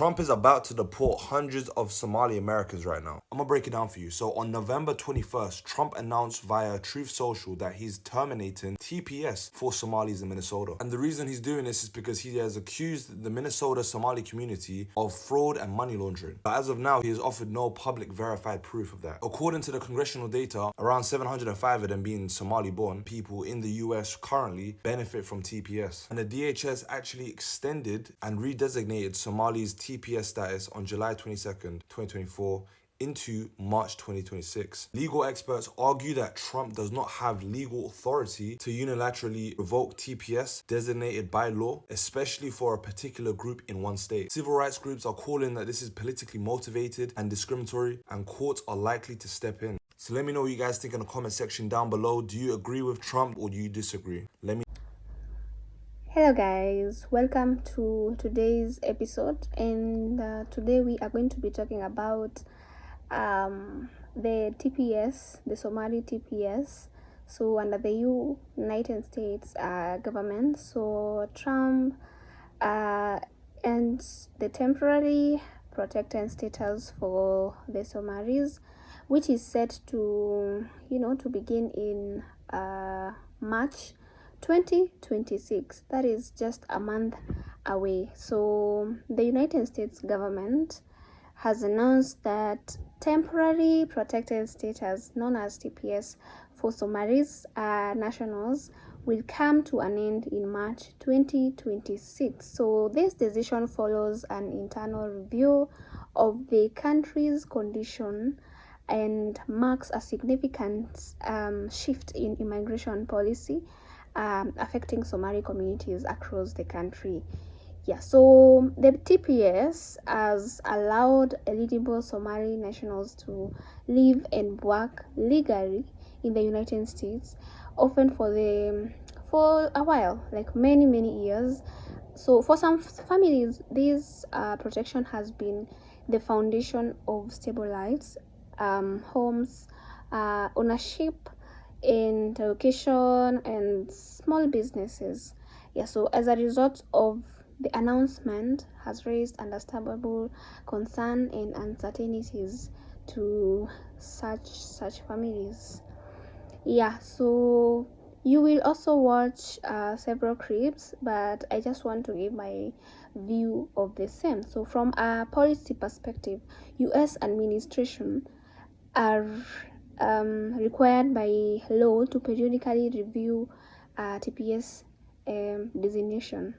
Trump is about to deport hundreds of Somali Americans right now. I'm gonna break it down for you. So on November 21st, Trump announced via Truth Social that he's terminating TPS for Somalis in Minnesota. And the reason he's doing this is because he has accused the Minnesota Somali community of fraud and money laundering. But as of now, he has offered no public verified proof of that. According to the congressional data, around 705 of them being Somali-born people in the US currently benefit from TPS. And the DHS actually extended and redesignated Somali's TPS status on July 22nd, 2024 into March 2026. Legal experts argue that Trump does not have legal authority to unilaterally revoke TPS designated by law, especially for a particular group in one state. Civil rights groups are calling that this is politically motivated and discriminatory, and courts are likely to step in. So let me know what you guys think in the comment section down below. Do you agree with Trump or do you disagree? Hello guys, welcome to today's episode, and today we are going to be talking about the TPS, the Somali TPS. So under the United States government, so Trump ends the temporary protected status for the Somalis, which is set to begin in March 2026. That is just a month away. So the United States government has announced that temporary protected status, known as TPS, for Somalis nationals will come to an end in March 2026. So this decision follows an internal review of the country's condition and marks a significant shift in immigration policy affecting Somali communities across the country. So the TPS has allowed eligible Somali nationals to live and work legally in the United States, often for a while, like many years. So for some families, this protection has been the foundation of stable lives, homes, ownership, in education and small businesses. So as a result of the announcement has raised understandable concern and uncertainties to such families. So you will also watch several clips, but I just want to give my view of the same. So from a policy perspective, US administration are required by law to periodically review TPS designation.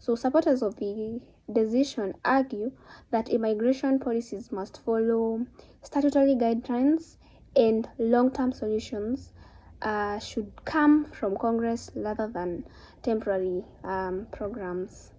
So supporters of the decision argue that immigration policies must follow statutory guidelines and long-term solutions should come from Congress rather than temporary programs.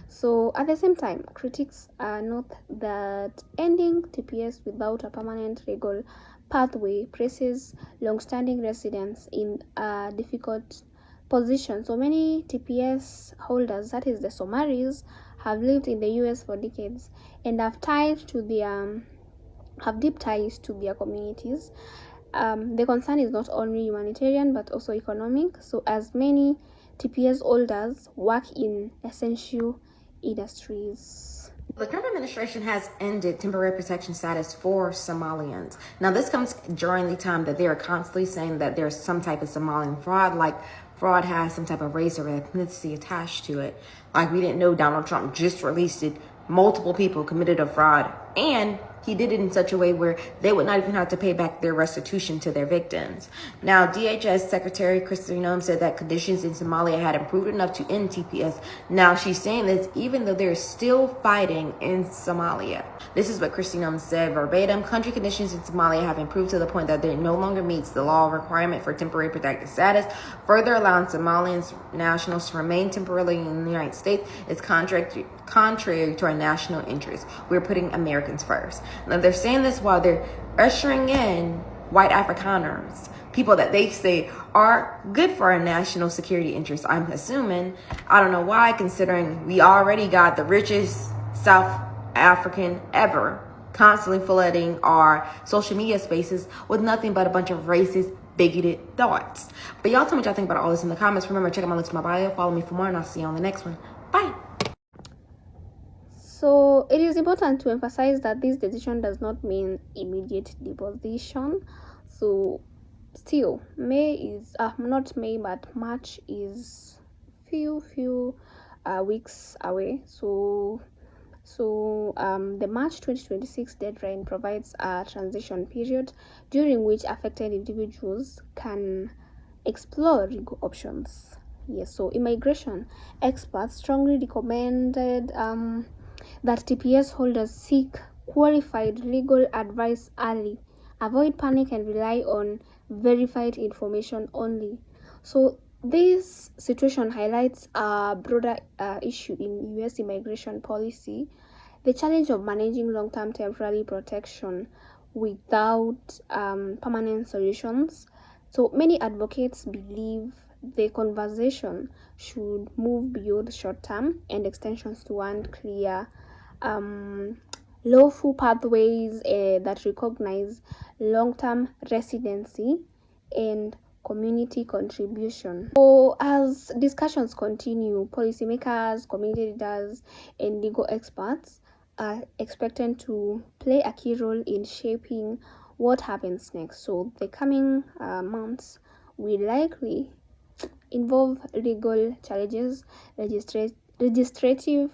So at the same time, critics note that ending TPS without a permanent legal pathway places long-standing residents in a difficult position. So many TPS holders, that is the Somalis, have lived in the US for decades and have deep ties to their communities. The concern is not only humanitarian but also economic. So as many TPS holders work in essential industries. The Trump administration has ended temporary protection status for Somalians. Now, this comes during the time that they are constantly saying that there's some type of Somalian fraud, like fraud has some type of race or ethnicity attached to it. Like, we didn't know Donald Trump just released it. Multiple people committed a fraud, and he did it in such a way where they would not even have to pay back their restitution to their victims. Now, DHS Secretary Kristi Noem said that conditions in Somalia had improved enough to end TPS. Now, she's saying this even though they're still fighting in Somalia. This is what Kristi Noem said verbatim. Country conditions in Somalia have improved to the point that it no longer meets the law requirement for temporary protected status. Further allowing Somalian nationals to remain temporarily in the United States is contrary to our national interests. We're putting Americans first. Now, they're saying this while they're ushering in white Afrikaners, people that they say are good for our national security interests. I'm assuming, I don't know why, considering we already got the richest South African ever constantly flooding our social media spaces with nothing but a bunch of racist, bigoted thoughts. But y'all tell me what y'all think about all this in the comments. Remember, check out my links to my bio, follow me for more, and I'll see you on the next one. Bye. So it is important to emphasize that this decision does not mean immediate deportation. So still, May is not May, but March is few weeks away. So the March 2026 deadline provides a transition period during which affected individuals can explore legal options. Yes, so immigration experts strongly recommended that TPS holders seek qualified legal advice early, avoid panic, and rely on verified information only. So this situation highlights a broader issue in US immigration policy, the challenge of managing long-term temporary protection without permanent solutions. So many advocates believe the conversation should move beyond short-term and extensions to one clear lawful pathways that recognize long-term residency and community contribution. So as discussions continue, policymakers, community leaders, and legal experts are expected to play a key role in shaping what happens next. So the coming months will likely involve legal challenges, legislative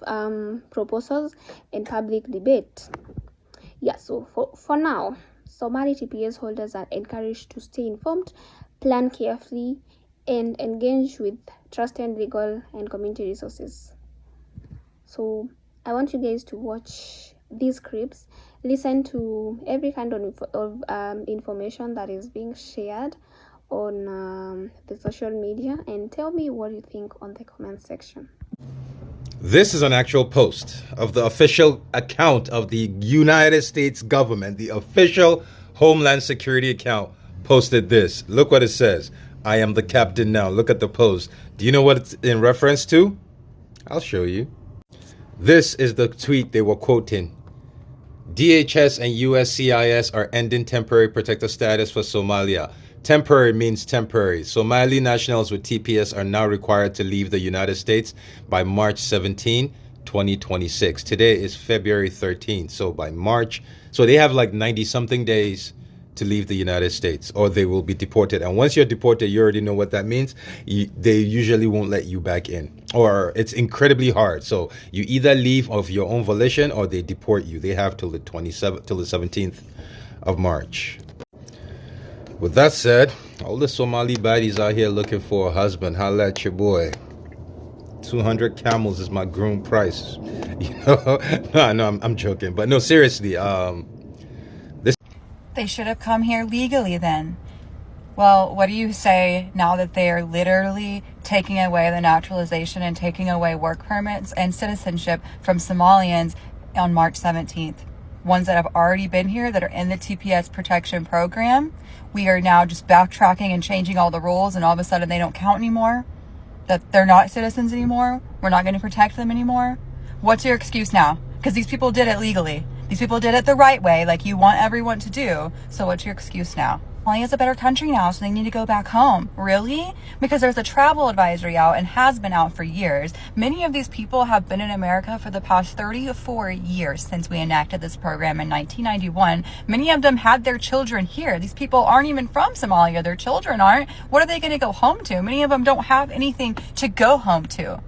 proposals, and public debate. Yeah, so for now, Somali TPS holders are encouraged to stay informed, plan carefully, and engage with trusted legal and community resources. So I want you guys to watch these clips, listen to every kind of information that is being shared on the social media, and tell me what you think on the comment section. This is an actual post of the official account of the United States government. The official Homeland Security account posted this. Look what it says. I am the captain now. Look at the post. Do you know what it's in reference to? I'll show you. This is the tweet they were quoting. DHS and USCIS are ending temporary protected status for Somalia. Temporary means temporary. Somali nationals with TPS are now required to leave the United States by March 17, 2026. Today is February 13th. So by March, so they have like 90 something days to leave the United States, or they will be deported. And once you're deported, you already know what that means. They usually won't let you back in, or it's incredibly hard. So you either leave of your own volition or they deport you. They have till the 17th of March. With that said, all the Somali baddies out here looking for a husband, holla at your boy. 200 camels is my groom price. You know, no, I'm joking, but no, seriously. They should have come here legally then. Well, what do you say now that they are literally taking away the naturalization and taking away work permits and citizenship from Somalians on March 17th? Ones that have already been here, that are in the TPS protection program. We are now just backtracking and changing all the rules, and all of a sudden they don't count anymore, that they're not citizens anymore. We're not going to protect them anymore. What's your excuse now? Because these people did it legally. These people did it the right way, like you want everyone to do. So what's your excuse now? Somalia is a better country now, so they need to go back home. Really? Because there's a travel advisory out and has been out for years. Many of these people have been in America for the past 34 years since we enacted this program in 1991. Many of them had their children here. These people aren't even from Somalia. Their children aren't. What are they going to go home to? Many of them don't have anything to go home to.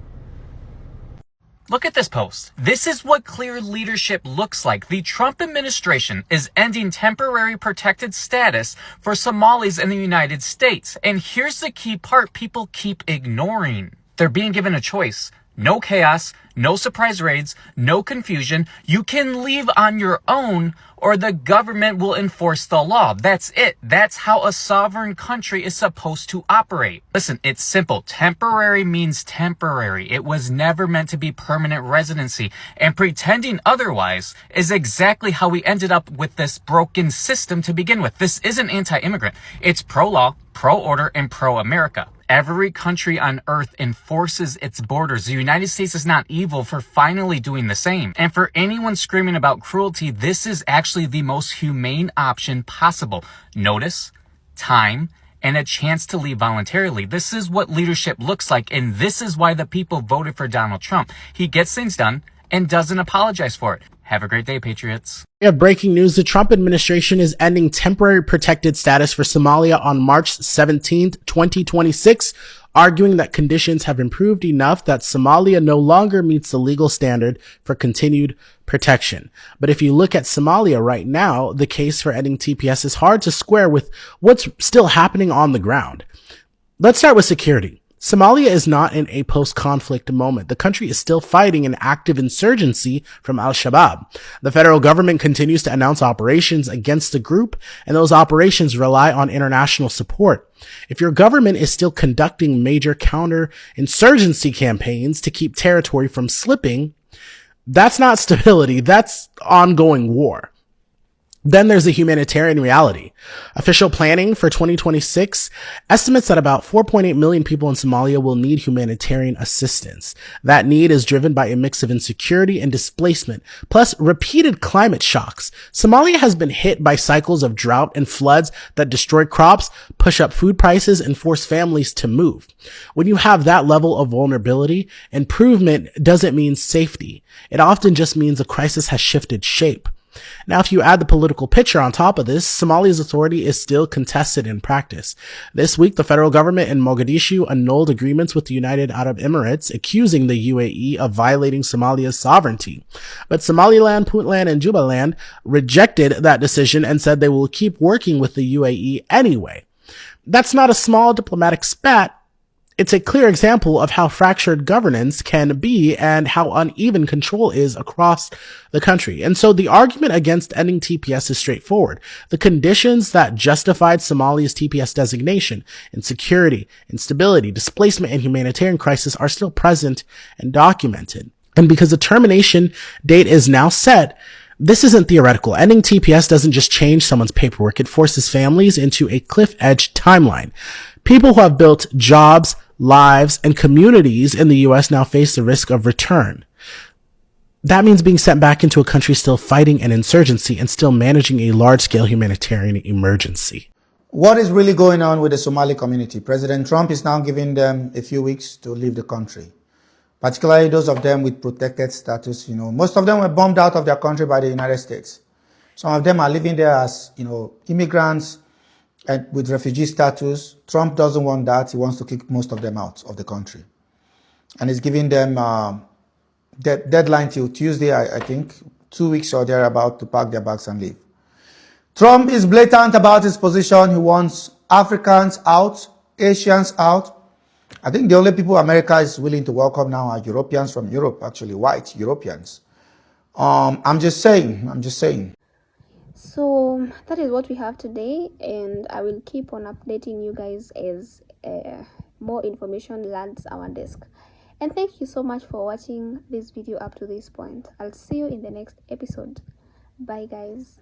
Look at this post. This is what clear leadership looks like. The Trump administration is ending temporary protected status for Somalis in the United States. And here's the key part people keep ignoring. They're being given a choice. No chaos, no surprise raids, no confusion. You can leave on your own, or the government will enforce the law. That's it. That's how a sovereign country is supposed to operate. Listen, it's simple. Temporary means temporary. It was never meant to be permanent residency. And pretending otherwise is exactly how we ended up with this broken system to begin with. This isn't anti-immigrant. It's pro-law, pro-order, and pro-America. Every country on earth enforces its borders. The United States is not evil for finally doing the same. And for anyone screaming about cruelty, this is actually the most humane option possible. Notice, time, and a chance to leave voluntarily. This is what leadership looks like, and this is why the people voted for Donald Trump. He gets things done, and doesn't apologize for it. Have a great day, Patriots. We have breaking news. The Trump administration is ending temporary protected status for Somalia on March 17th, 2026, arguing that conditions have improved enough that Somalia no longer meets the legal standard for continued protection. But if you look at Somalia right now, the case for ending TPS is hard to square with what's still happening on the ground. Let's start with security. Somalia is not in a post-conflict moment. The country is still fighting an active insurgency from al-Shabaab. The federal government continues to announce operations against the group, and those operations rely on international support. If your government is still conducting major counter-insurgency campaigns to keep territory from slipping, that's not stability, that's ongoing war. Then there's the humanitarian reality. Official planning for 2026 estimates that about 4.8 million people in Somalia will need humanitarian assistance. That need is driven by a mix of insecurity and displacement, plus repeated climate shocks. Somalia has been hit by cycles of drought and floods that destroy crops, push up food prices, and force families to move. When you have that level of vulnerability, improvement doesn't mean safety. It often just means the crisis has shifted shape. Now, if you add the political picture on top of this, Somalia's authority is still contested in practice. This week, the federal government in Mogadishu annulled agreements with the United Arab Emirates, accusing the UAE of violating Somalia's sovereignty. But Somaliland, Puntland, and Jubaland rejected that decision and said they will keep working with the UAE anyway. That's not a small diplomatic spat. It's a clear example of how fractured governance can be and how uneven control is across the country. And so the argument against ending TPS is straightforward. The conditions that justified Somalia's TPS designation, insecurity, instability, displacement, and humanitarian crisis are still present and documented. And because the termination date is now set, this isn't theoretical. Ending TPS doesn't just change someone's paperwork. It forces families into a cliff edge timeline. People who have built jobs, lives, and communities in the U.S. now face the risk of return. That means being sent back into a country still fighting an insurgency and still managing a large-scale humanitarian emergency. What is really going on with the Somali community? President Trump is now giving them a few weeks to leave the country, particularly those of them with protected status. Most of them were bombed out of their country by the United States. Some of them are living there as, immigrants and with refugee status. Trump doesn't want that. He wants to kick most of them out of the country. And he's giving them deadline till Tuesday, I think, 2 weeks or thereabout, to pack their bags and leave. Trump is blatant about his position. He wants Africans out, Asians out. I think the only people America is willing to welcome now are Europeans from Europe, actually white Europeans. I'm just saying. So that is what we have today, and I will keep on updating you guys as more information lands our desk. And thank you so much for watching this video up to this point. I'll see you in the next episode. Bye guys.